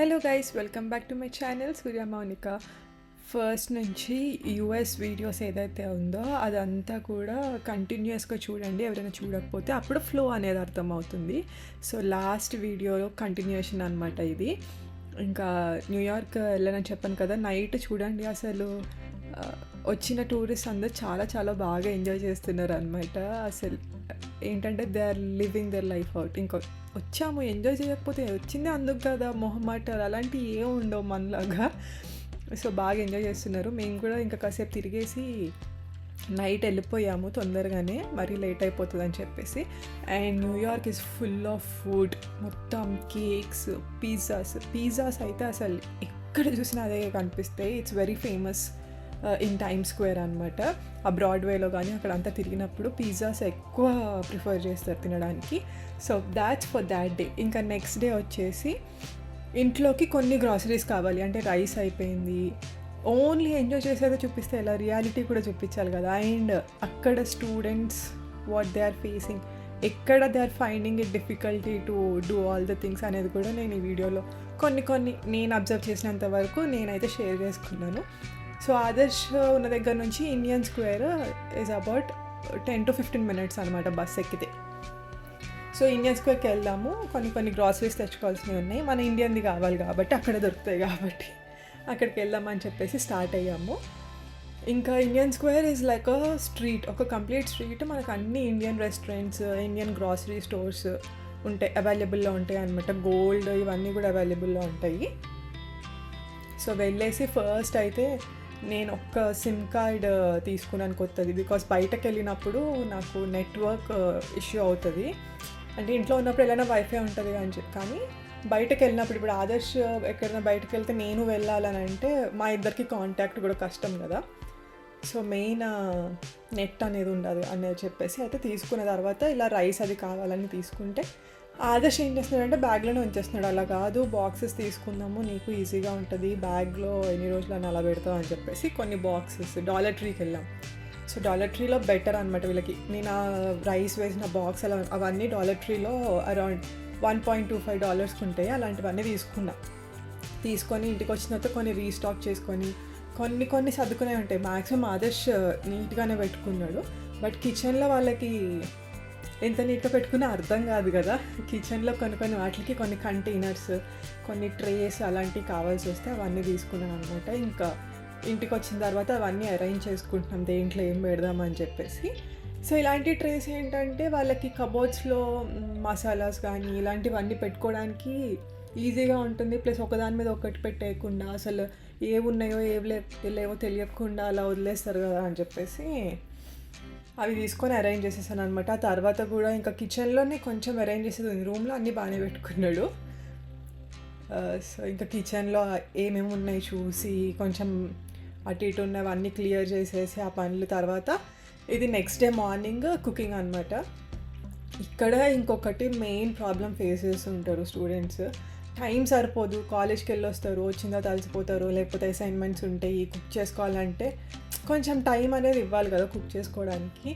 Hello guys, welcome back to my channel Surya Mounika. First నుంచి US videos ఏదైతే ఉందో అదంతా కూడా కంటిన్యూస్గా చూడండి. ఎవరైనా చూడకపోతే అప్పుడు ఫ్లో అనేది అర్థమవుతుంది. సో లాస్ట్ వీడియోలో కంటిన్యూషన్ అనమాట ఇది. ఇంకా న్యూయార్క్ వెళ్ళానని చెప్పాను కదా, నైట్ చూడండి అసలు వచ్చిన టూరిస్ట్ అందరు చాలా చాలా బాగా ఎంజాయ్ చేస్తున్నారు అనమాట. అసలు ఏంటంటే they are living their life out. ఇంకా వచ్చాము, ఎంజాయ్ చేయకపోతే వచ్చిందే అందుకు కదా, మొహమాటాలు అలాంటివి ఏం ఉండవు మనలాగా. సో బాగా ఎంజాయ్ చేస్తున్నారు. మేము కూడా ఇంకా కాసేపు తిరిగేసి నైట్ వెళ్ళిపోయాము తొందరగానే, మరీ లేట్ అయిపోతుంది అని చెప్పేసి. And New York is full of food, మొత్తం కేక్స్, పిజ్జాస్ అయితే అసలు ఎక్కడ చూసినా అదే కనిపిస్తాయి. It's very famous in time square అనమాట. ఆ బ్రాడ్వేలో కానీ అక్కడ అంతా తిరిగినప్పుడు పిజ్జాస్ ఎక్కువ ప్రిఫర్ చేస్తారు తినడానికి. So that's for that day. ఇంకా నెక్స్ట్ డే వచ్చేసి ఇంట్లోకి కొన్ని గ్రాసరీస్ కావాలి, అంటే రైస్ అయిపోయింది. ఓన్లీ ఎంజాయ్ చేసేదో చూపిస్తే ఎలా, రియాలిటీ కూడా చూపించాలి కదా. అండ్ అక్కడ students what they are facing, ఎక్కడ they are finding it difficulty to do all the things అనేది కూడా నేను ఈ వీడియోలో కొన్ని నేను అబ్జర్వ్ చేసినంత వరకు నేనైతే షేర్ చేసుకున్నాను. సో ఆదర్శ్ ఉన్న దగ్గర నుంచి Indian square is about 10 to 15 minutes అనమాట బస్ ఎక్కితే. సో ఇండియన్ స్క్వేర్కి వెళ్దాము, కొన్ని గ్రాసరీస్ తెచ్చుకోవాల్సినవి ఉన్నాయి, మన ఇండియన్ది కావాలి కాబట్టి అక్కడ దొరుకుతాయి కాబట్టి అక్కడికి వెళ్దామని చెప్పేసి స్టార్ట్ అయ్యాము. ఇంకా Indian square is like a street, ఒక కంప్లీట్ స్ట్రీట్. మనకు అన్ని Indian restaurants, Indian grocery stores ఉంటాయి, అవైలబుల్లో ఉంటాయి అనమాట. గోల్డ్ ఇవన్నీ కూడా అవైలబుల్లో ఉంటాయి. సో వెళ్ళేసి ఫస్ట్ అయితే నేను ఒక్క సిమ్ కార్డ్ తీసుకున్నాను కొత్తది, బికాస్ బయటకు వెళ్ళినప్పుడు నాకు నెట్వర్క్ ఇష్యూ అవుతుంది. అంటే ఇంట్లో ఉన్నప్పుడు ఎలాగైనా వైఫై ఉంటుంది అని చెప్పి, కానీ బయటకు వెళ్ళినప్పుడు ఇప్పుడు ఆదర్శ్ ఎక్కడైనా బయటకు వెళ్తే నేను వెళ్ళాలని అంటే మా ఇద్దరికి కాంటాక్ట్ కూడా కష్టం కదా. సో మెయిన్ నెట్ అనేది ఉండదు అనేది చెప్పేసి అయితే తీసుకున్న తర్వాత ఇలా రైస్ అది కావాలని తీసుకుంటే ఆదర్శ్ ఏం చేస్తున్నాడంటే బ్యాగ్లోనే ఉంచేస్తున్నాడు. అలా కాదు, బాక్సెస్ తీసుకుందాము, నీకు ఈజీగా ఉంటుంది, బ్యాగ్లో ఎన్ని రోజులు అని అలా పెడతావు అని చెప్పేసి కొన్ని బాక్సెస్ డాలర్ ట్రీకి వెళ్ళాం. సో డాలర్ ట్రీలో బెటర్ అనమాట వీళ్ళకి. నేను ఆ రైస్ వేసిన బాక్స్ అలా అవన్నీ డాలర్ ట్రీలో అరౌండ్ $1.25 ఉంటాయి. అలాంటివన్నీ తీసుకొని ఇంటికి వచ్చిన తర్వాత కొన్ని రీస్టాక్ చేసుకొని కొన్ని సర్దుకునే ఉంటాయి. మ్యాక్సిమం ఆదర్శ్ నీట్గానే పెట్టుకున్నాడు. బట్ కిచెన్లో వాళ్ళకి ఎంత నీట్గా పెట్టుకున్నా అర్థం కాదు కదా. కిచెన్లో కొన్ని వాటికి కొన్ని కంటైనర్స్, కొన్ని ట్రేస్ అలాంటివి కావాల్సి వస్తే అవన్నీ తీసుకున్నాను అనమాట. ఇంకా ఇంటికి వచ్చిన తర్వాత అవన్నీ అరేంజ్ చేసుకుంటున్నాం దేంట్లో ఏం పెడదామని చెప్పేసి. సో ఇలాంటి ట్రేస్ ఏంటంటే వాళ్ళకి కబోర్డ్స్లో మసాలాస్ కానీ ఇలాంటివన్నీ పెట్టుకోవడానికి ఈజీగా ఉంటుంది. ప్లస్ ఒకదాని మీద ఒకటి పెట్టేయకుండా అసలు ఏవి ఉన్నాయో లేవో తెలియకుండా అలా వదిలేస్తారు కదా అని చెప్పేసి అవి తీసుకొని అరేంజ్ చేసేసాను అనమాట. ఆ తర్వాత కూడా ఇంకా కిచెన్లోనే కొంచెం అరేంజ్ చేసేది, రూమ్లో అన్నీ బాగానే పెట్టుకున్నాడు. సో ఇంకా కిచెన్లో ఏమేమి ఉన్నాయి చూసి కొంచెం అటు ఇటు ఉన్నవన్నీ క్లియర్ చేసేసి ఆ పనులు తర్వాత ఇది నెక్స్ట్ డే మార్నింగ్ కుకింగ్ అనమాట. ఇక్కడ ఇంకొకటి మెయిన్ ప్రాబ్లం ఫేస్ చేస్తుంటారు స్టూడెంట్స్. టైం సరిపోదు, కాలేజ్కి వెళ్ళొస్తారు, వచ్చిందా తలిసిపోతారు, లేకపోతే అసైన్మెంట్స్ ఉంటాయి, కుక్ చేసుకోవాలంటే కొంచెం టైం అనేది ఇవ్వాలి కదా కుక్ చేసుకోవడానికి.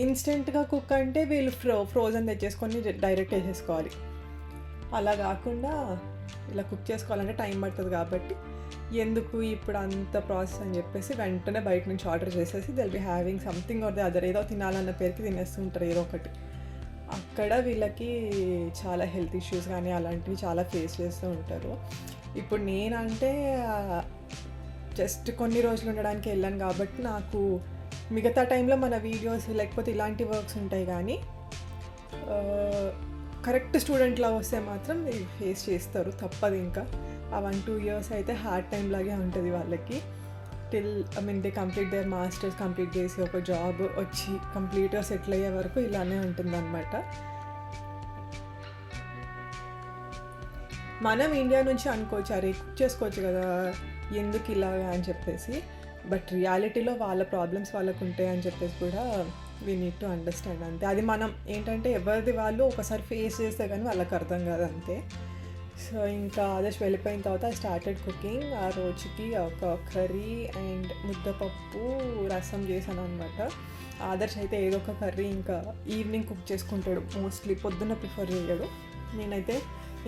ఇన్స్టెంట్గా కుక్ అంటే వీళ్ళు ఫ్రోజన్ తెచ్చేసుకొని డైరెక్ట్ వేసేసుకోవాలి. అలా కాకుండా ఇలా కుక్ చేసుకోవాలంటే టైం పడుతుంది కాబట్టి ఎందుకు ఇప్పుడు అంత ప్రాసెస్ అని చెప్పేసి వెంటనే బయట నుంచి ఆర్డర్ చేసేసి దిల్ బి having something or the other, ఏదో తినాలన్న పేరుకి తినేస్తుంటారు ఏదో ఒకటి. అక్కడ వీళ్ళకి చాలా హెల్త్ ఇష్యూస్ కానీ అలాంటివి చాలా ఫేస్ చేస్తూ ఉంటారు. ఇప్పుడు నేనంటే జస్ట్ కొన్ని రోజులు ఉండడానికి వెళ్ళాను కాబట్టి నాకు మిగతా టైంలో మన వీడియోస్ లేకపోతే ఇలాంటి వర్క్స్ ఉంటాయి, కానీ కరెక్ట్ స్టూడెంట్లా వస్తే మాత్రం ఫేస్ చేస్తారు, తప్పదు. ఇంకా ఆ 1-2 years అయితే హార్డ్ టైం లాగే ఉంటుంది వాళ్ళకి. They complete there masters complete చేసి ఒక జాబ్ వచ్చి కంప్లీట్గా సెటిల్ అయ్యే వరకు ఇలానే ఉంటుందన్నమాట. మనం ఇండియా నుంచి అనుకోవచ్చు అరే కుక్ చేసుకోవచ్చు కదా ఎందుకు ఇలాగా అని చెప్పేసి, బట్ రియాలిటీలో వాళ్ళ ప్రాబ్లమ్స్ వాళ్ళకు ఉంటాయి అని చెప్పేసి కూడా వీ నీడ్ టు అండర్స్టాండ్ అంతే. అది మనం ఏంటంటే ఎవరిది వాళ్ళు ఒకసారి ఫేస్ చేస్తే కానీ వాళ్ళకి అర్థం కాదు అంతే. సో ఇంకా ఆదర్శ్ వెళ్ళిపోయిన తర్వాత స్టార్టెడ్ కుకింగ్. ఆ రోజుకి ఒక కర్రీ అండ్ ముద్దపప్పు రసం చేశాను అనమాట. ఆదర్శ్ అయితే ఏదో ఒక కర్రీ ఇంకా ఈవినింగ్ కుక్ చేసుకుంటాడు మోస్ట్లీ, పొద్దున్న ప్రిఫర్ చేయడు. నేనైతే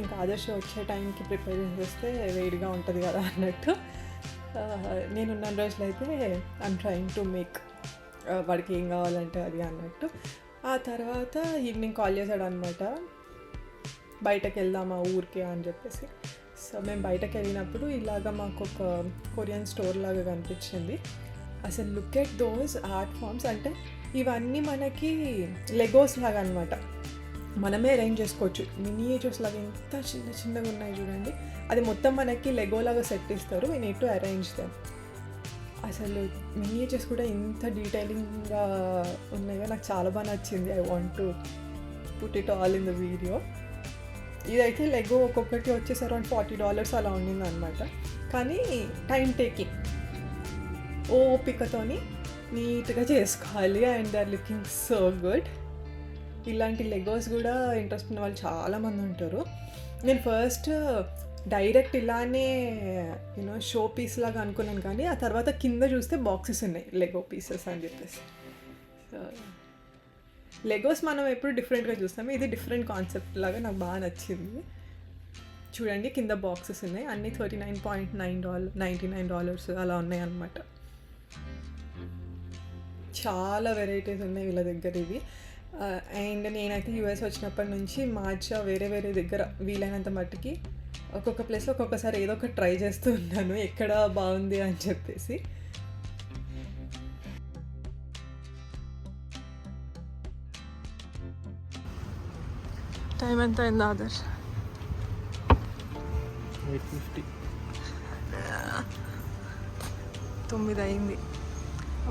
ఇంకా ఆదర్శ వచ్చే టైంకి ప్రిపేర్ చేస్తే వేడిగా ఉంటుంది కదా అన్నట్టు నేనున్న రోజులైతే ఐమ్ ట్రైయింగ్ టు మేక్ వాడికి ఏం కావాలంటే అది అన్నట్టు. ఆ తర్వాత ఈవినింగ్ కాల్ చేశాడు అనమాట, బయటకు వెళ్దామా ఊరికే అని చెప్పేసి. సో మేము బయటకు వెళ్ళినప్పుడు ఇలాగ మాకు ఒక కొరియన్ స్టోర్ లాగా కనిపించింది. అసలు look at those art forms, అంటే ఇవన్నీ మనకి లెగోస్ లాగా అనమాట, మనమే అరేంజ్ చేసుకోవచ్చు. మినియేచర్స్ లాగా ఎంత చిన్న చిన్నగా ఉన్నాయి చూడండి, అది మొత్తం మనకి లెగోలాగా సెట్ ఇస్తారు, we need to arrange them. అసలు మినియేచర్స్ కూడా ఇంత డీటెయిలింగ్గా ఉన్నాయో నాకు చాలా బాగా నచ్చింది. I want to put it all in the video. ఇదైతే లెగో ఒక్కొక్కటి వచ్చేసి అరౌండ్ $40 అలా ఉండింది అనమాట. కానీ టైం టేకింగ్, ఓపికతోని నీట్గా చేసుకోవాలి. And they are looking so good. ఇలాంటి లెగోస్ కూడా ఇంట్రెస్ట్ ఉన్న వాళ్ళు చాలామంది ఉంటారు. నేను ఫస్ట్ డైరెక్ట్ ఇలానే షో పీస్ లాగా అనుకున్నాను, కానీ ఆ తర్వాత కింద చూస్తే బాక్సెస్ ఉన్నాయి లెగో పీసెస్ అని చెప్పేసి. సో లెగోస్ మనం ఎప్పుడు డిఫరెంట్గా చూస్తాము, ఇది డిఫరెంట్ కాన్సెప్ట్ లాగా నాకు బాగా నచ్చింది. చూడండి కింద బాక్సెస్ ఉన్నాయి, అన్నీ $39.99 అలా ఉన్నాయి అన్నమాట. చాలా వెరైటీస్ ఉన్నాయి వీళ్ళ దగ్గర ఇవి. అండ్ నేనైతే యూఎస్ వచ్చినప్పటి నుంచి మార్చా వేరే వేరే దగ్గర వీలైనంత మట్టుకి ఒక్కొక్క ప్లేస్లో ఒక్కొక్కసారి ఏదో ఒకటి ట్రై చేస్తూ ఉన్నాను, ఎక్కడ బాగుంది అని చెప్పేసి. టైం ఎంత అయింది ఆదర్శ్? 8:50. 9 అయింది.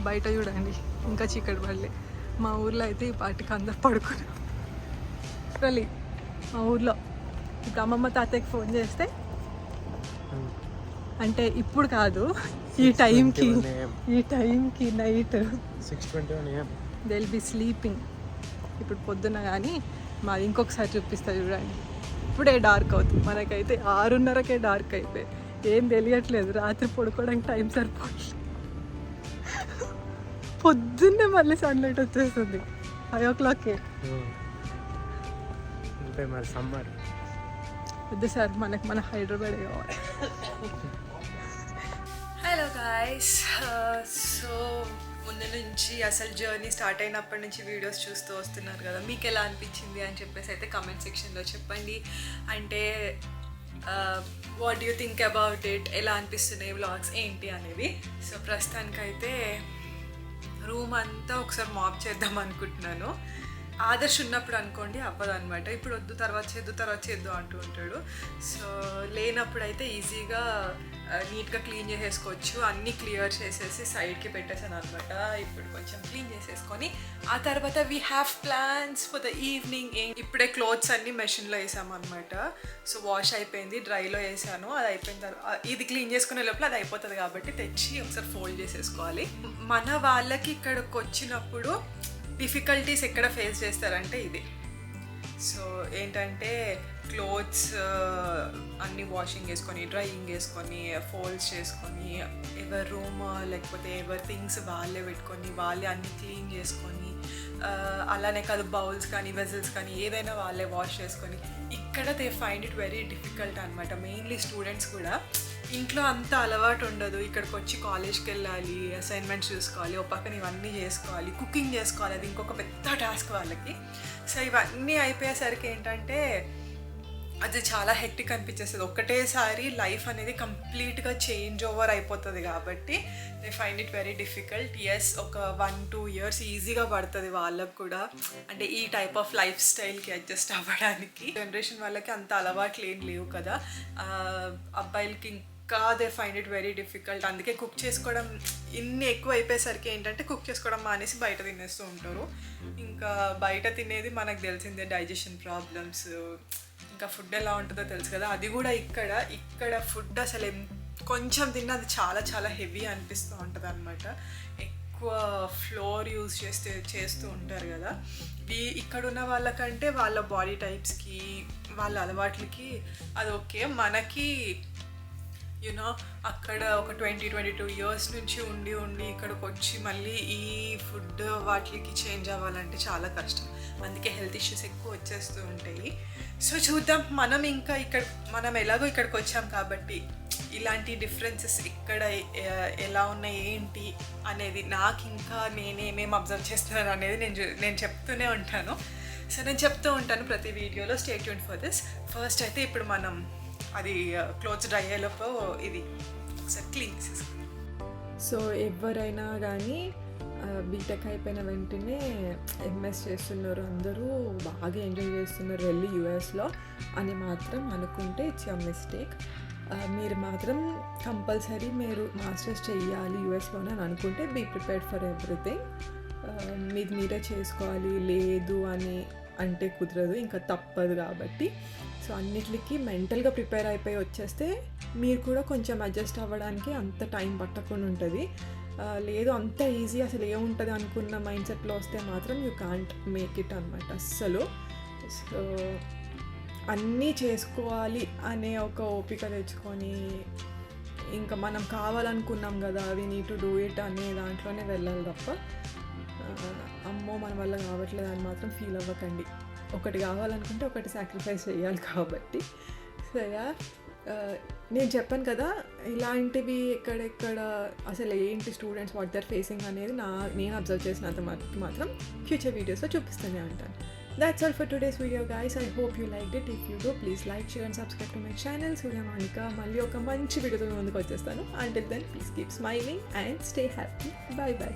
బయట చూడండి ఇంకా చీకటి పడలే. మా ఊర్లో అయితే ఈ పాటికి అందరు పడుకున్నారు. రియల్లీ మా ఊర్లో ఇప్పుడు అమ్మమ్మ తాతయ్యకి ఫోన్ చేస్తే, అంటే ఇప్పుడు కాదు, ఈ టైంకి night 6:21 AM they will be sleeping. ఇప్పుడు పొద్దున్న కానీ మాది ఇంకొకసారి చూపిస్తా చూడండి. ఇప్పుడే డార్క్ అవుతుంది, మనకైతే 6:30కే డార్క్ అయిపోయి ఏం తెలియట్లేదు. రాత్రి పడుకోవడానికి టైం సరిపోతుంది, పొద్దున్నే మళ్ళీ సన్లైట్ వచ్చేస్తుంది 5 o'clockకే. అంటే మరి సమ్మర్ వద్దు సార్, మనకు మన హైదరాబాద్ కావాలి. హలో గాయ్స్, సో ముందు నుంచి అసలు జర్నీ స్టార్ట్ అయినప్పటి నుంచి వీడియోస్ చూస్తూ వస్తున్నారు కదా, మీకు ఎలా అనిపించింది అని చెప్పేసి అయితే కమెంట్ సెక్షన్లో చెప్పండి. అంటే what you think about it, ఎలా అనిపిస్తున్నాయి వ్లాగ్స్ ఏంటి అనేవి. సో ప్రస్తుతానికైతే రూమ్ అంతా ఒకసారి మాప్ చేద్దాం అనుకుంటున్నాను. ఆదర్శ్ ఉన్నప్పుడు అనుకోండి అవ్వదు అనమాట, ఇప్పుడు వద్దు తర్వాత చేద్దు అంటూ ఉంటాడు. సో లేనప్పుడు అయితే ఈజీగా నీట్గా క్లీన్ చేసేసుకోవచ్చు. అన్నీ క్లియర్ చేసేసి సైడ్కి పెట్టేసాను అనమాట. ఇప్పుడు కొంచెం క్లీన్ చేసేసుకొని ఆ తర్వాత we have plans for the evening. ఇప్పుడే క్లోత్స్ అన్నీ మెషిన్లో వేసాము అనమాట. సో వాష్ అయిపోయింది, డ్రైలో వేసాను. అది అయిపోయిన తర్వాత ఇది క్లీన్ చేసుకునే లోపల అది అయిపోతుంది కాబట్టి తెచ్చి ఒకసారి ఫోల్డ్ చేసేసుకోవాలి. మన వాళ్ళకి ఇక్కడికి వచ్చినప్పుడు డిఫికల్టీస్ ఎక్కడ ఫేస్ చేస్తారంటే ఇది. సో ఏంటంటే క్లోత్స్ అన్నీ వాషింగ్ వేసుకొని డ్రైయింగ్ వేసుకొని ఫోల్డ్స్ చేసుకొని ఎవరి రూమ్ లేకపోతే ఎవరి థింగ్స్ వాళ్ళే పెట్టుకొని వాళ్ళే అన్నీ క్లీన్ చేసుకొని, అలానే కాదు బౌల్స్ కానీ వెజల్స్ కానీ ఏదైనా వాళ్ళే వాష్ చేసుకొని, ఇక్కడ they find it very difficult అనమాట. మెయిన్లీ స్టూడెంట్స్ కూడా ఇంట్లో అంత అలవాటు ఉండదు, ఇక్కడికి వచ్చి కాలేజ్కి వెళ్ళాలి, అసైన్మెంట్స్ చూసుకోవాలి, ఓ పక్కన ఇవన్నీ చేసుకోవాలి, కుకింగ్ చేసుకోవాలి, అది ఇంకొక పెద్ద టాస్క్ వాళ్ళకి. సో ఇవన్నీ అయిపోయేసరికి ఏంటంటే అది చాలా హెక్టిక్ అనిపించేస్తుంది. ఒకటేసారి లైఫ్ అనేది కంప్లీట్గా చేంజ్ ఓవర్ అయిపోతుంది కాబట్టి they find it very difficult. Yes, ఒక 1-2 years ఈజీగా పడుతుంది వాళ్ళకు కూడా, అంటే ఈ టైప్ ఆఫ్ లైఫ్ స్టైల్కి అడ్జస్ట్ అవ్వడానికి. జనరేషన్ వాళ్ళకి అంత అలవాట్లు ఏం లేవు కదా, అబ్బాయిలకి ఇంకా they find it very difficult. అందుకే కుక్ చేసుకోవడం ఇన్ని ఎక్కువ అయిపోయేసరికి ఏంటంటే కుక్ చేసుకోవడం మానేసి బయట తినేస్తూ ఉంటారు. ఇంకా బయట తినేది మనకు తెలిసిందే, డైజెషన్ ప్రాబ్లమ్స్, ఇంకా ఫుడ్ ఎలా ఉంటుందో తెలుసు కదా. అది కూడా ఇక్కడ ఫుడ్ అసలు కొంచెం తిన్నా అది చాలా చాలా హెవీ అనిపిస్తూ ఉంటుంది అనమాట. ఎక్కువ ఫ్లోర్ యూజ్ చేస్తూ ఉంటారు కదా. ఇక్కడున్న వాళ్ళకంటే వాళ్ళ బాడీ టైప్స్కి వాళ్ళ అలవాట్లకి అది ఓకే. మనకి యూనో అక్కడ ఒక 22 ఇయర్స్ నుంచి ఉండి ఇక్కడికి వచ్చి మళ్ళీ ఈ ఫుడ్ వాటికి చేంజ్ అవ్వాలంటే చాలా కష్టం. అందుకే హెల్త్ ఇష్యూస్ ఎక్కువ వచ్చేస్తూ ఉంటాయి. సో చూద్దాం, మనం ఎలాగో ఇక్కడికి వచ్చాం కాబట్టి ఇలాంటి డిఫరెన్సెస్ ఇక్కడ ఎలా ఉన్నాయి ఏంటి అనేది నాకు ఇంకా నేనేమేమి అబ్జర్వ్ చేస్తున్నాను అనేది నేను చెప్తూనే ఉంటాను. సో నేను చెప్తూ ఉంటాను ప్రతి వీడియోలో. Stay tuned for this. First అయితే ఇప్పుడు మనం అది క్లోత్స్ డ్రై అయ్యేలోపు ఇది ఒకసారి క్లీన్ చేసుకుందాం. సో ఎవరైనా కానీ బీటెక్ అయిపోయిన వెంటనే ఎంఎస్ చేస్తున్నారు, అందరూ బాగా ఎంజాయ్ చేస్తున్నారు వెళ్ళి యూఎస్లో అని మాత్రం అనుకుంటే ఇట్స్ యువర్ మిస్టేక్. మీరు మాత్రం కంపల్సరీ మీరు మాస్టర్స్ చెయ్యాలి యూఎస్లోనే అని అనుకుంటే బీ ప్రిపేర్డ్ ఫర్ ఎవ్రీథింగ్. మీరే చేసుకోవాలి, లేదు అని అంటే కుదరదు, ఇంకా తప్పదు కాబట్టి. సో అన్నిటికీ మెంటల్గా ప్రిపేర్ అయిపోయి వచ్చేస్తే మీరు కూడా కొంచెం అడ్జస్ట్ అవ్వడానికి అంత టైం పట్టకుండా ఉంటుంది. లేదు అంత ఈజీ అసలు ఏముంటుంది అనుకున్న మైండ్ సెట్లో వస్తే మాత్రం యూ కాంట్ మేక్ ఇట్ అనమాట అస్సలు. సో అన్నీ చేసుకోవాలి అనే ఒక ఓపిక తెచ్చుకొని ఇంకా మనం కావాలనుకున్నాం కదా we need to do it అనే దాంట్లోనే వెళ్ళాలి తప్ప అమ్మో మన వల్ల కావట్లేదు అని మాత్రం ఫీల్ అవ్వకండి. ఒకటి కావాలనుకుంటే ఒకటి సాక్రిఫైస్ చేయాలి కాబట్టి. సో నేను చెప్పాను కదా ఇలాంటివి ఎక్కడెక్కడ అసలు ఏంటి స్టూడెంట్స్ వాట్ దర్ ఫేసింగ్ అనేది నేను అబ్జర్వ్ చేసినంత మాత్రం ఫ్యూచర్ వీడియోస్లో చూపిస్తూనే ఉంటాను. That's all for today's video guys. I hope you liked it. If you do, please like, share and subscribe to my channel. Surya Monica. మళ్ళీ ఒక మంచి వీడియోతో ముందుకు వచ్చేస్తాను. Until then, please keep smiling and stay happy. Bye bye.